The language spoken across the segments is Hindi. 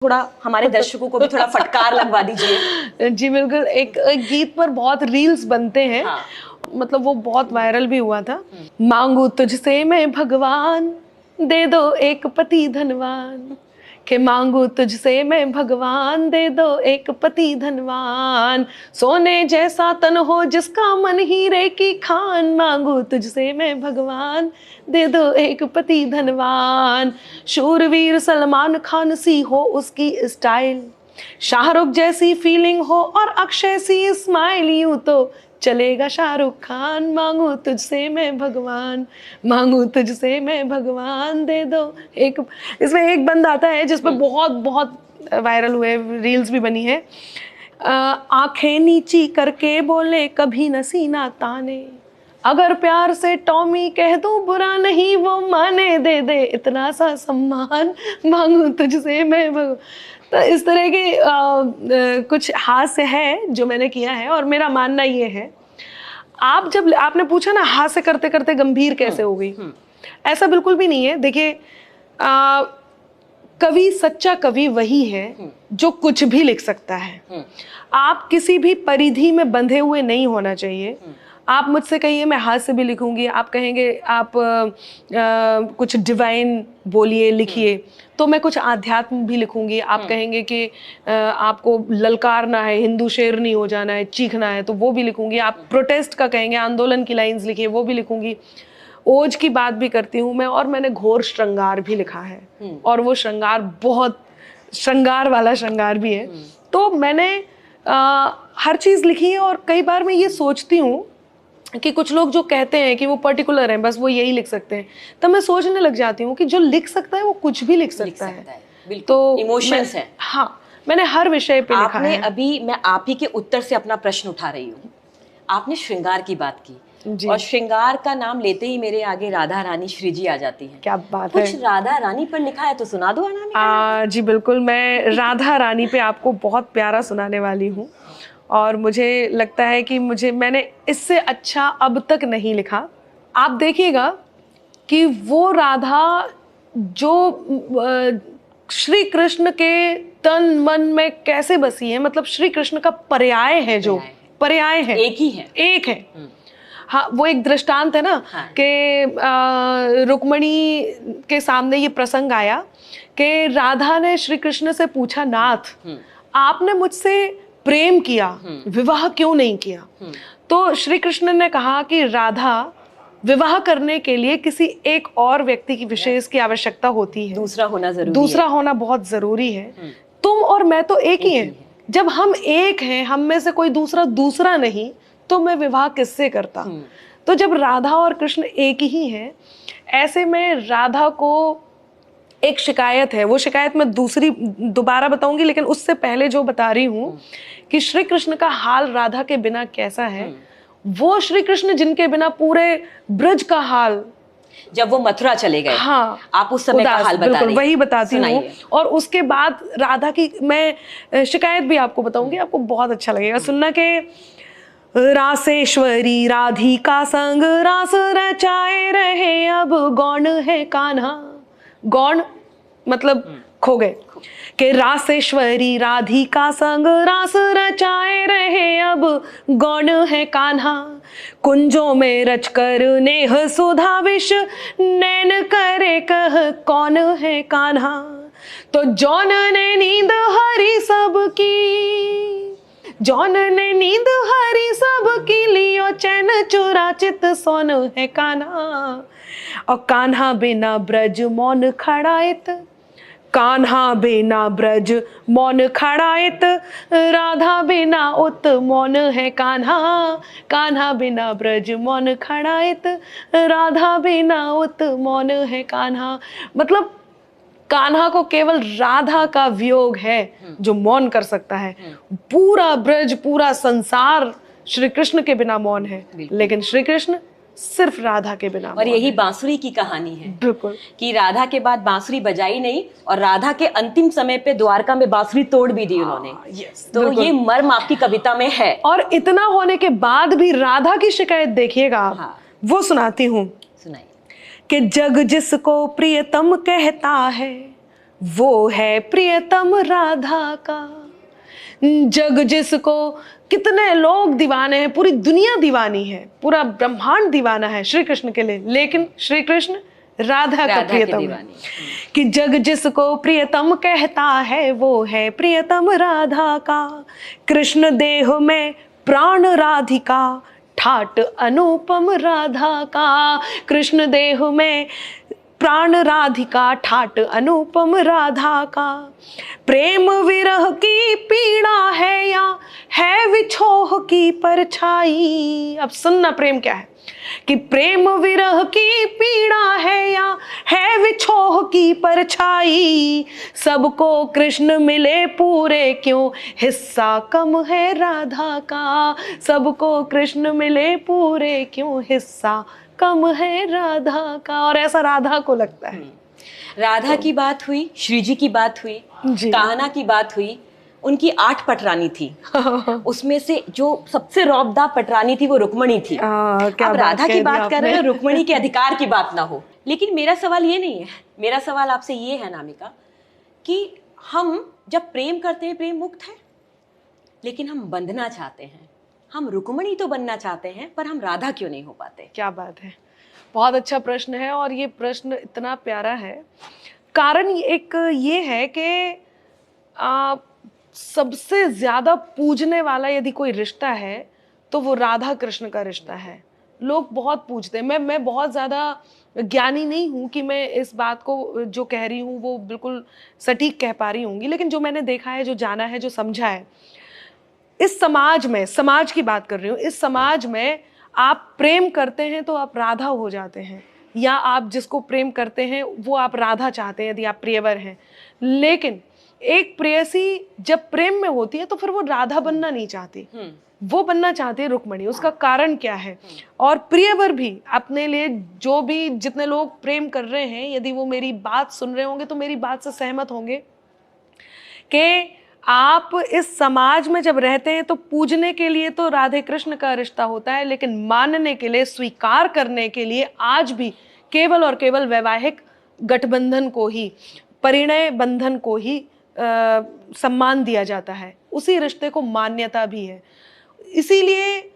थोड़ा हमारे दर्शकों को भी थोड़ा फटकार लगवा दीजिए। जी बिल्कुल। एक गीत पर बहुत रील्स बनते हैं। हाँ। मतलब वो बहुत वायरल भी हुआ था। मांगू तुझसे मैं भगवान, दे दो एक पति धनवान, के मांगू तुझसे मैं भगवान, दे दो एक पति धनवान, सोने जैसा तन हो जिसका मन हीरे की खान, मांगू तुझसे मैं भगवान, दे दो एक पति धनवान, शूरवीर सलमान खान सी हो उसकी स्टाइल, शाहरुख जैसी फीलिंग हो और अक्षय सी स्माइल, यूं तो चलेगा शाहरुख खान, मांगू तुझसे मैं भगवान, मांगू तुझसे मैं भगवान, दे दो एक। इसमें एक बंद आता है जिसपे बहुत बहुत वायरल हुए, रील्स भी बनी है। आंखें नीची करके बोले कभी न सीना ताने, अगर प्यार से टॉमी कह दूं बुरा नहीं वो माने, दे दे इतना सा सम्मान, मांगू तुझसे मैं भगवान। तो इस तरह के कुछ हास्य है जो मैंने किया है। और मेरा मानना ये है, आप जब आपने पूछा ना हास्य करते करते गंभीर कैसे हो गई, ऐसा बिल्कुल भी नहीं है। देखिए कवि, सच्चा कवि वही है जो कुछ भी लिख सकता है। आप किसी भी परिधि में बंधे हुए नहीं होना चाहिए। आप मुझसे कहिए मैं हास्य भी लिखूंगी, आप कहेंगे आप कुछ डिवाइन बोलिए लिखिए, तो मैं कुछ आध्यात्म भी लिखूंगी। आप कहेंगे कि आपको ललकारना है, हिंदू शेरनी हो जाना है, चीखना है, तो वो भी लिखूंगी। आप प्रोटेस्ट का कहेंगे, आंदोलन की लाइंस लिखिए, वो भी लिखूंगी। ओज की बात भी करती हूँ मैं, और मैंने घोर श्रृंगार भी लिखा है, और वो श्रृंगार बहुत श्रृंगार वाला श्रृंगार भी है। तो मैंने हर चीज़ लिखी है। और कई बार मैं ये सोचती हूँ कि कुछ लोग जो कहते हैं कि वो पर्टिकुलर हैं, बस वो यही लिख सकते हैं, तब मैं सोचने लग जाती हूँ कि जो लिख सकता है वो कुछ भी लिख सकता है। तो इमोशंस है। हाँ, मैंने हर विषय पे लिखा है। अभी मैं आप ही के उत्तर से अपना प्रश्न उठा रही हूँ। आपने श्रृंगार की बात की, और श्रृंगार का नाम लेते ही मेरे आगे राधा रानी श्री जी आ जाती हैं। क्या बात है। कुछ राधा रानी पर लिखा है तो सुना दो अनामिका। जी बिल्कुल, मैं राधा रानी पे आपको बहुत प्यारा सुनाने वाली हूँ। और मुझे लगता है कि मैंने इससे अच्छा अब तक नहीं लिखा। आप देखिएगा कि वो राधा जो श्री कृष्ण के तन मन में कैसे बसी है, मतलब श्री कृष्ण का पर्याय है, जो पर्याय है, एक ही है, एक है। हाँ, वो एक दृष्टांत है ना। हाँ। कि रुक्मणी के सामने ये प्रसंग आया कि राधा ने श्री कृष्ण से पूछा, नाथ आपने मुझसे प्रेम किया, विवाह क्यों नहीं किया? तो श्री कृष्ण ने कहा कि राधा, विवाह करने के लिए किसी एक और व्यक्ति की विशेष की आवश्यकता होती है, दूसरा होना बहुत जरूरी है। तुम और मैं तो एक ही हैं। जब हम एक हैं, हम में से कोई दूसरा नहीं, तो मैं विवाह किससे करता? तो जब राधा और कृष्ण एक ही हैं, ऐसे में राधा को एक शिकायत है। वो शिकायत मैं दोबारा बताऊंगी, लेकिन उससे पहले जो बता रही हूँ कि श्री कृष्ण का हाल राधा के बिना कैसा है, वो श्री कृष्ण जिनके बिना पूरे ब्रज का हाल, जब वो मथुरा चले गए, हाँ, आप उस समय का हाल बता रही हैं। वही बताती हूँ। और उसके बाद राधा की मैं शिकायत भी आपको बताऊंगी, आपको बहुत अच्छा लगेगा सुनना। के रासेश्वरी राधिका संग रास रचाए रहे, अब गौण है कान्हा। गौण मतलब खो गए। के रासेश्वरी राधिका संग रास रचाए रहे, अब गौण है कान्हा। कुंजों में रच कर नेह सुधा विष, नैन करे कह कौन है कान्हा। तो जौन ने नींद हरी सबकी, जौन ने नींद हरी सबकी, लियो चैन चुरा चित सोन है कान्हा। और कान्हा बिना ब्रज मौन खड़ायत, कान्हा बिना ब्रज मौन खड़ायत, राधा बिना उत मौन है कान्हा। कान्हा बिना ब्रज मौन खड़ायत, राधा बिना उत मौन है कान्हा। मतलब कान्हा को केवल राधा का वियोग है जो मौन कर सकता है। पूरा ब्रज, पूरा संसार श्री कृष्ण के बिना मौन है, लेकिन श्री कृष्ण सिर्फ राधा के बिना। और यही बांसुरी की कहानी है। बिल्कुल, कि राधा के बाद बांसुरी बजाई नहीं, और राधा के अंतिम समय पे द्वारका में बांसुरी तोड़ भी दी उन्होंने। तो ये मर्म आपकी कविता में है। और इतना होने के बाद भी राधा की शिकायत देखिएगा आप। हाँ। वो सुनाती हूँ, सुनाइए। कि जग जिसको प्रियतम कहता है, वो है प्रियतम राधा का। जग जिसको, कितने लोग दीवाने हैं, पूरी दुनिया दीवानी है, पूरा ब्रह्मांड दीवाना है श्री कृष्ण के लिए, लेकिन श्री कृष्ण राधा का प्रियतम है। कि जग जिसको प्रियतम कहता है वो है प्रियतम राधा का। कृष्ण देह में प्राण राधिका, ठाट अनुपम राधा का। कृष्ण देह में प्राण राधिका, ठाट अनुपम राधा का। प्रेम विरह की पीड़ा है या है विछोह की परछाई। अब सुनना प्रेम क्या है, कि प्रेम विरह की पीड़ा है या है विछोह की परछाई। सबको कृष्ण मिले पूरे क्यों, हिस्सा कम है राधा का। सबको कृष्ण मिले पूरे क्यों, हिस्सा कम है राधा का। और ऐसा राधा को लगता है। राधा की बात हुई, श्री जी की बात हुई, कान्हा की बात हुई, उनकी 8 पटरानी थी। उसमें से जो सबसे रौबदार पटरानी थी वो रुक्मणी थी। अब राधा की बात कर रहे हैं, रुक्मणी के अधिकार की बात ना हो। लेकिन मेरा सवाल ये नहीं है, मेरा सवाल आपसे ये है अनामिका, कि हम जब प्रेम करते हैं, प्रेम मुक्त है, लेकिन हम बंधना चाहते हैं। हम रुक्मणी तो बनना चाहते हैं, पर हम राधा क्यों नहीं हो पाते? क्या बात है, बहुत अच्छा प्रश्न है। और ये प्रश्न इतना प्यारा है। कारण एक ये है कि सबसे ज्यादा पूजने वाला यदि कोई रिश्ता है तो वो राधा कृष्ण का रिश्ता है। लोग बहुत पूजते हैं। मैं बहुत ज्यादा ज्ञानी नहीं हूँ कि मैं इस बात को जो कह रही हूँ वो बिल्कुल सटीक कह पा रही हूँगी, लेकिन जो मैंने देखा है, जो जाना है, जो समझा है, इस समाज में, समाज की बात कर रही हूँ, इस समाज में आप प्रेम करते हैं तो आप राधा हो जाते हैं, या आप जिसको प्रेम करते हैं वो आप राधा चाहते हैं यदि आप प्रियवर हैं। लेकिन एक प्रेयसी जब प्रेम में होती है तो फिर वो राधा बनना नहीं चाहती, वो बनना चाहती है रुक्मणी। उसका कारण क्या है? और प्रियवर भी अपने लिए, जो भी जितने लोग प्रेम कर रहे हैं, यदि वो मेरी बात सुन रहे होंगे तो मेरी बात से सहमत होंगे कि आप इस समाज में जब रहते हैं तो पूजने के लिए तो राधे कृष्ण का रिश्ता होता है, लेकिन मानने के लिए, स्वीकार करने के लिए आज भी केवल और केवल वैवाहिक गठबंधन को ही, परिणय बंधन को ही सम्मान दिया जाता है। उसी रिश्ते को मान्यता भी है। इसीलिए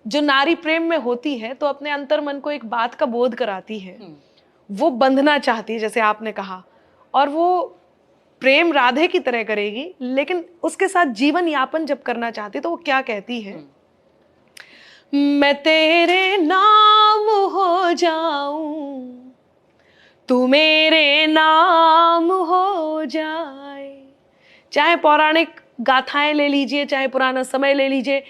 जो नारी प्रेम में होती है तो अपने अंतर मन को एक बात का बोध कराती है, वो बंधना चाहती है, जैसे आपने कहा, और वो प्रेम राधे की तरह करेगी, लेकिन उसके साथ जीवन यापन जब करना चाहती तो वो क्या कहती है? मैं तेरे नाम हो जाऊं, तू मेरे नाम हो जाए। चाहे पौराणिक गाथाएं ले लीजिए, चाहे पुराना समय ले लीजिए,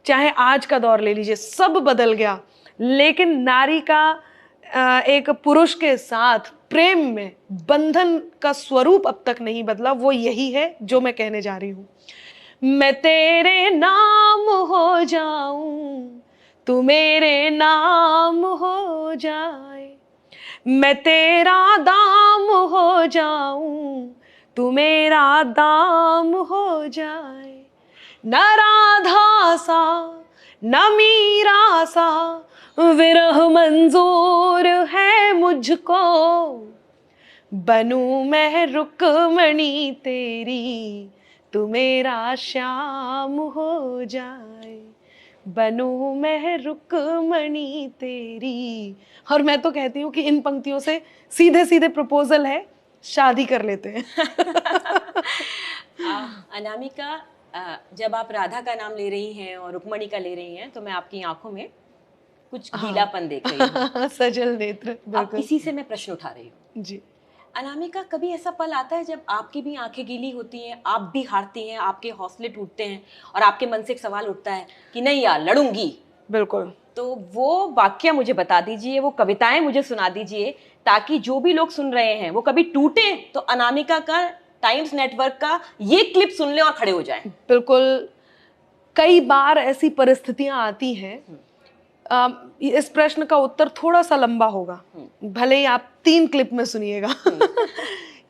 चाहे आज का दौर ले लीजिए, सब बदल गया, लेकिन नारी का एक पुरुष के साथ प्रेम में बंधन का स्वरूप अब तक नहीं बदला। वो यही है जो मैं कहने जा रही हूं। मैं तेरे नाम हो जाऊं, तू मेरे नाम हो जाए। मैं तेरा दाम हो जाऊं, तू मेरा दाम हो जाए। न राधा सा न मीरा सा विरह मंजूर है मुझको। बनूं मैं रुक्मणी तेरी, तू मेरा श्याम हो जाए। बनूं मैं रुक्मणी तेरी। और मैं तो कहती हूँ कि इन पंक्तियों से सीधे सीधे प्रपोजल है, शादी कर लेते हैं। अनामिका, जब आप राधा का नाम ले रही हैं और रुक्मणी का ले रही हैं तो मैं आपकी आंखों में कुछ गीलापन देख रही हूँ। सजल नेत्र। अब इसी से मैं प्रश्न उठा रही हूँ जी। अनामिका, कभी ऐसा पल आता है जब आपकी भी आंखें गीली होती हैं, आप भी हारती हैं, आपके हौसले टूटते हैं और आपके मन से एक सवाल उठता है कि नहीं यार, लड़ूंगी? बिल्कुल। तो वो वाक्य मुझे बता दीजिए, वो कविताएं मुझे सुना दीजिए, ताकि जो भी लोग सुन रहे हैं वो कभी टूटे तो अनामिका का टाइम्स नेटवर्क का ये क्लिप सुन ले और खड़े हो जाएं। बिल्कुल। कई बार ऐसी परिस्थितियां आती हैं। इस प्रश्न का उत्तर थोड़ा सा लंबा होगा, भले ही आप 3 क्लिप में सुनिएगा।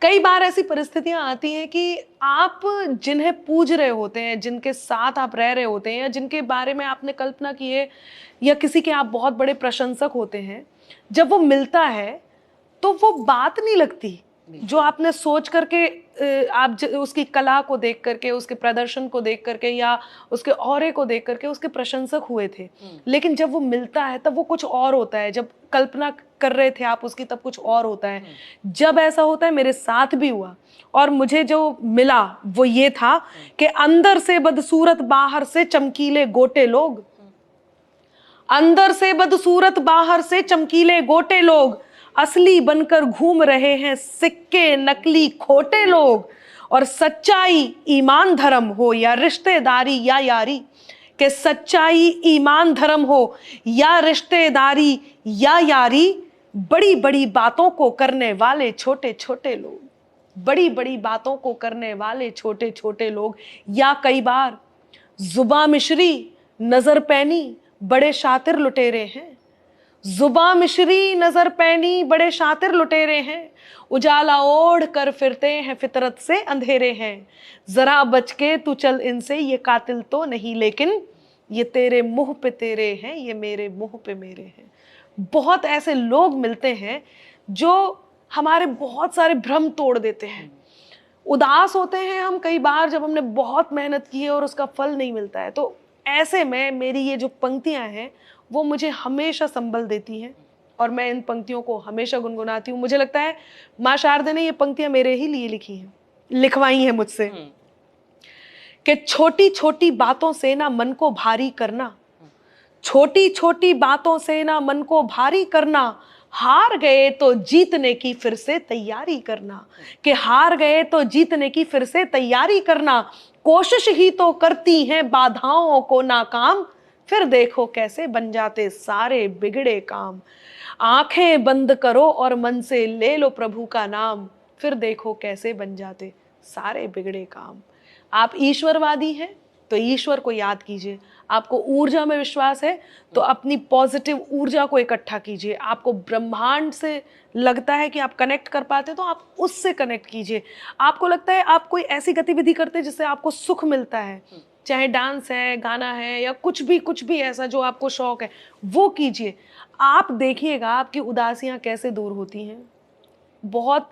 कई बार ऐसी परिस्थितियां आती हैं कि आप जिन्हें पूज रहे होते हैं, जिनके साथ आप रह रहे होते हैं, या जिनके बारे में आपने कल्पना की है, या किसी के आप बहुत बड़े प्रशंसक होते हैं, जब वो मिलता है तो वो बात नहीं लगती, जो आपने सोच करके उसकी कला को देख करके, उसके प्रदर्शन को देख करके या उसके ऑरे को देख करके उसके प्रशंसक हुए थे, लेकिन जब वो मिलता है तब वो कुछ और होता है। जब कल्पना कर रहे थे आप उसकी तब कुछ और होता है। जब ऐसा होता है, मेरे साथ भी हुआ, और मुझे जो मिला वो ये था कि अंदर से बदसूरत बाहर से चमकीले गोटे लोग, अंदर से बदसूरत बाहर से चमकीले गोटे लोग, असली बनकर घूम रहे हैं सिक्के नकली खोटे लोग। और सच्चाई ईमान धर्म हो या रिश्तेदारी या यारी, कि सच्चाई ईमान धर्म हो या रिश्तेदारी या यारी, बड़ी बड़ी बातों को करने वाले छोटे छोटे लोग, बड़ी बड़ी बातों को करने वाले छोटे छोटे लोग। या कई बार जुबां मिश्री नजर पैनी बड़े शातिर लुटेरे हैं, जुबां मिश्री नजर पैनी बड़े शातिर लुटेरे हैं, उजाला ओढ़ कर फिरते हैं फितरत से अंधेरे हैं, जरा बच के तू चल इनसे ये कातिल तो नहीं, लेकिन ये तेरे मुंह पे तेरे हैं, ये मेरे मुंह पे मेरे हैं। बहुत ऐसे लोग मिलते हैं जो हमारे बहुत सारे भ्रम तोड़ देते हैं। उदास होते हैं हम कई बार जब हमने बहुत मेहनत की है और उसका फल नहीं मिलता है, तो ऐसे में मेरी ये जो पंक्तियां हैं वो मुझे हमेशा संबल देती हैं और मैं इन पंक्तियों को हमेशा गुनगुनाती हूँ। मुझे लगता है माँ शारदा ने ये पंक्तियां मेरे ही लिए लिखी हैं, लिखवाई हैं मुझसे, कि छोटी छोटी बातों से ना मन को भारी करना, छोटी छोटी बातों से ना मन को भारी करना, हार गए तो जीतने की फिर से तैयारी करना, कि हार गए तो जीतने की फिर से तैयारी करना, कोशिश ही तो करती हैं बाधाओं को नाकाम, फिर देखो कैसे बन जाते सारे बिगड़े काम। आंखें बंद करो और मन से ले लो प्रभु का नाम, फिर देखो कैसे बन जाते सारे बिगड़े काम। आप ईश्वरवादी हैं तो ईश्वर को याद कीजिए, आपको ऊर्जा में विश्वास है तो अपनी पॉजिटिव ऊर्जा को इकट्ठा कीजिए, आपको ब्रह्मांड से लगता है कि आप कनेक्ट कर पाते तो आप उससे कनेक्ट कीजिए, आपको लगता है आप कोई ऐसी गतिविधि करते हैं जिससे आपको सुख मिलता है, चाहे डांस है, गाना है या कुछ भी ऐसा जो आपको शौक है वो कीजिए। आप देखिएगा आपकी उदासियां कैसे दूर होती हैं। बहुत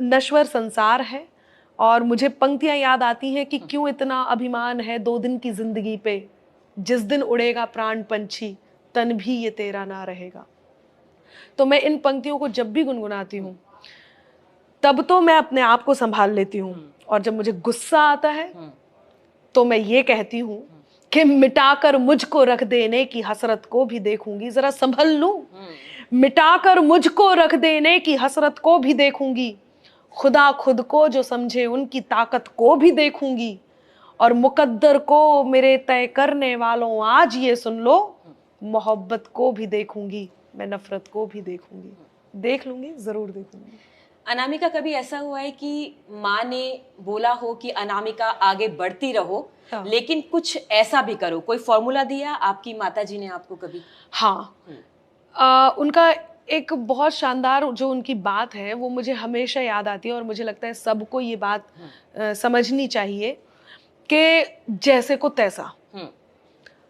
नश्वर संसार है और मुझे पंक्तियां याद आती हैं कि क्यों इतना अभिमान है 2 दिन की जिंदगी पे, जिस दिन उड़ेगा प्राण पंछी तन भी ये तेरा ना रहेगा। तो मैं इन पंक्तियों को जब भी गुनगुनाती हूँ तब तो मैं अपने आप को संभाल लेती हूँ, और जब मुझे गुस्सा आता है तो मैं ये कहती हूँ कि मिटाकर मुझको रख देने की हसरत को भी देखूंगी, जरा संभल लूं, मिटाकर मुझको रख देने की हसरत को भी देखूंगी, खुदा खुद को जो समझे उनकी ताकत को भी देखूंगी, और मुकद्दर को मेरे तय करने वालों आज ये सुन लो, मोहब्बत को भी देखूंगी, मैं नफरत को भी देखूंगी, देख लूंगी, जरूर देखूंगी। अनामिका, कभी ऐसा हुआ है कि माँ ने बोला हो कि अनामिका आगे बढ़ती रहो, हाँ। लेकिन कुछ ऐसा भी करो, कोई फॉर्मूला दिया आपकी माताजी ने आपको कभी? हाँ, उनका एक बहुत शानदार जो उनकी बात है वो मुझे हमेशा याद आती है और मुझे लगता है सबको ये बात समझनी चाहिए कि जैसे को तैसा।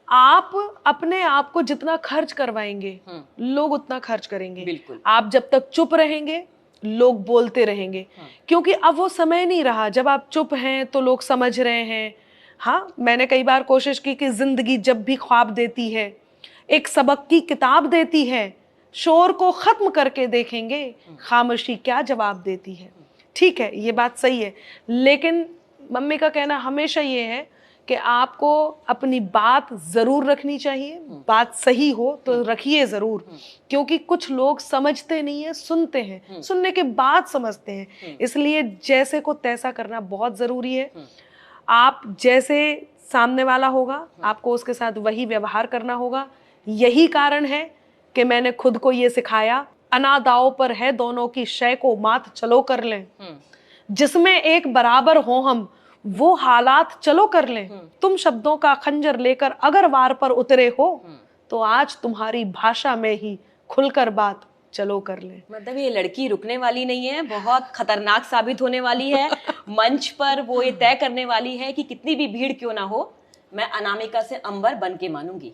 आप अपने आप को जितना खर्च करवाएंगे लोग उतना खर्च करेंगे। बिल्कुल। आप जब तक चुप रहेंगे लोग बोलते रहेंगे, क्योंकि अब वो समय नहीं रहा जब आप चुप हैं तो लोग समझ रहे हैं। हाँ, मैंने कई बार कोशिश की कि जिंदगी जब भी ख्वाब देती है, एक सबक की किताब देती है, शोर को खत्म करके देखेंगे खामोशी क्या जवाब देती है। ठीक है, ये बात सही है, लेकिन मम्मी का कहना हमेशा ये है कि आपको अपनी बात जरूर रखनी चाहिए, बात सही हो तो रखिए जरूर, क्योंकि कुछ लोग समझते नहीं है, सुनते हैं, सुनने के बाद समझते हैं, इसलिए जैसे को तैसा करना बहुत जरूरी है। आप जैसे सामने वाला होगा आपको उसके साथ वही व्यवहार करना होगा। यही कारण है कि मैंने खुद को ये सिखाया, अनादाओं पर है दोनों की शय को मात चलो कर लें, जिसमें एक बराबर हो हम वो हालात चलो कर लें। तुम शब्दों का खंजर लेकर अगर वार पर उतरे हो तो आज तुम्हारी भाषा में ही खुलकर बात चलो कर लें। मतलब ये लड़की रुकने वाली नहीं है, बहुत खतरनाक साबित होने वाली है। मंच पर वो ये तय करने वाली है कि कितनी भी भीड़ क्यों ना हो, मैं अनामिका से अंबर बन के मानूंगी।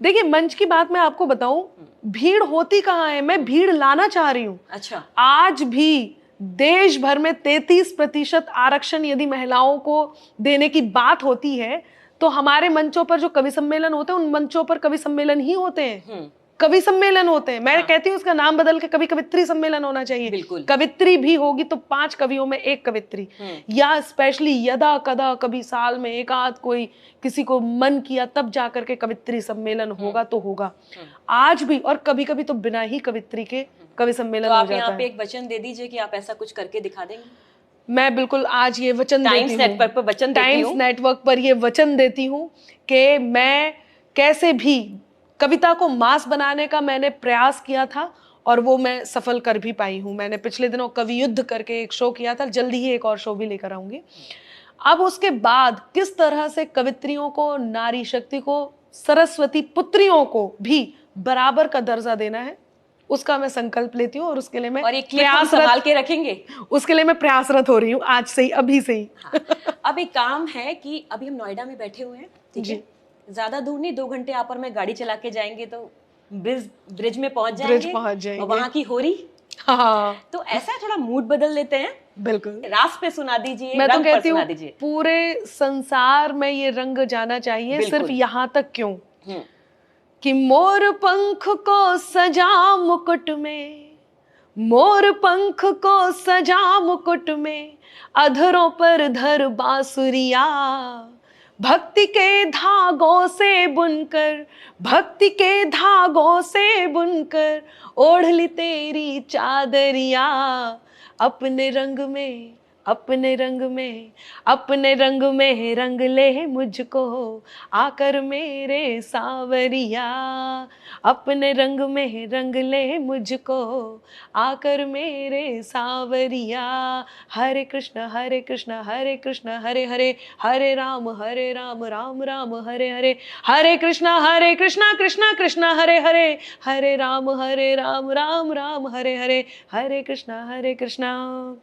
देखिए, मंच की बात मैं आपको बताऊं, भीड़ होती कहाँ है, मैं भीड़ लाना चाह रही हूँ। अच्छा। आज भी देश भर में 33% आरक्षण यदि महिलाओं को देने की बात होती है, तो हमारे मंचों पर जो कवि सम्मेलन होते हैं, उन मंचों पर कवि सम्मेलन ही होते हैं, कवि सम्मेलन होते हैं। मैं कहती हूँ उसका नाम बदल के कवि कवित्री सम्मेलन होना चाहिए। बिल्कुल। कवित्री भी होगी तो 5 कवियों में एक कवित्री, या स्पेशली यदा कदा कभी साल में एक आध कोई किसी को मन किया तब जाकर के कवित्री सम्मेलन होगा तो होगा। आज भी और कभी कभी तो बिना ही कवित्री के कवि सम्मेलन तो हो आप जाता यहाँ है। पे एक वचन दे दीजिए कि आप ऐसा कुछ करके दिखा देंगे। मैं बिल्कुल आज ये वचन देती टाइम्स हूँ, नेटवर्क पर वचन देती टाइम्स हूँ। नेटवर्क पर ये वचन देती हूँ कि मैं कैसे भी कविता को मास बनाने का मैंने प्रयास किया था और वो मैं सफल कर भी पाई हूँ। मैंने पिछले दिनों कवि युद्ध करके एक शो किया था, जल्दी ही एक और शो भी लेकर आऊंगी। अब उसके बाद किस तरह से कवित्रियों को, नारी शक्ति को, सरस्वती पुत्रियों को भी बराबर का दर्जा देना है, उसका मैं संकल्प लेती हूँ और उसके लिए मैं और एक क्लिप हम संभाल के रखेंगे। उसके लिए मैं प्रयासरत हो रही हूँ आज से ही, अभी से ही। हाँ। अब एक काम है कि अभी हम नोएडा में बैठे हुए हैं, ठीक है, ज्यादा दूर नहीं, 2 घंटे आप और मैं गाड़ी चला के जाएंगे तो ब्रिज में पहुंच जाएंगे। और वहां की होरी। हाँ। तो ऐसा थोड़ा मूड बदल लेते हैं। बिल्कुल। रास पे सुना दीजिए, मैं तो रंग पर कहती सुना हूँ दीजिए। पूरे संसार में ये रंग जाना चाहिए, सिर्फ यहाँ तक क्यों कि मोर पंख को सजा मुकुट में, मोर पंख को सजा मुकुट में, अधरों पर धर बांसुरिया, भक्ति के धागों से बुनकर, भक्ति के धागों से बुनकर, ओढ़ ली तेरी चादरिया, अपने रंग में, अपने रंग में, अपने रंग में रंग ले मुझको, आकर मेरे सावरिया, अपने रंग में रंग ले मुझको, आकर मेरे सावरिया। हरे कृष्ण हरे कृष्ण हरे कृष्ण हरे हरे, हरे राम राम राम हरे हरे, हरे कृष्ण कृष्ण कृष्ण हरे हरे, हरे राम राम राम हरे हरे, हरे कृष्ण।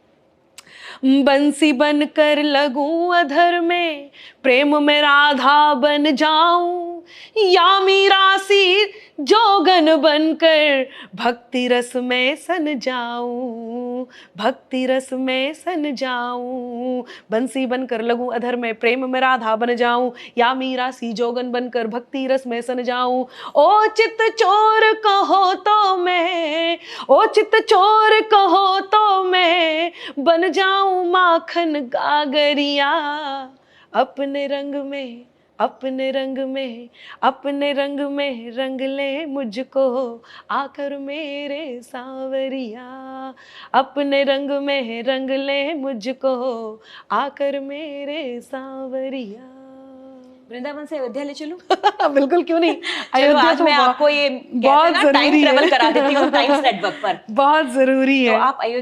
बंसी बनकर लगूं अधर में, प्रेम में राधा बन जाऊं, या मीरा सी जोगन बनकर भक्ति रस में सन जाऊं, भक्ति रस में सन जाऊं। बंसी बनकर लगूं अधर में, प्रेम में राधा बन जाऊं, या मीरा सी जोगन बनकर भक्ति रस में सन जाऊं। ओ चित चोर कहो तो मैं, ओ चित चोर कहो तो मैं, बन जाऊं माखन गागरिया, अपने रंग में, अपने रंग में, अपने रंग में रंग ले मुझको, आकर मेरे सांवरिया, अपने रंग में रंग ले मुझको, आकर मेरे सांवरिया। वृंदावन से अयोध्या ले चलूं? बिल्कुल, क्यों नहीं। अयोध्या आज मैं आपको ये बहुत जरूरी टाइम ट्रेवल करा देती हूँ टाइम्स नेटवर्क पर। बहुत जरूरी है। तो आप अयोध्या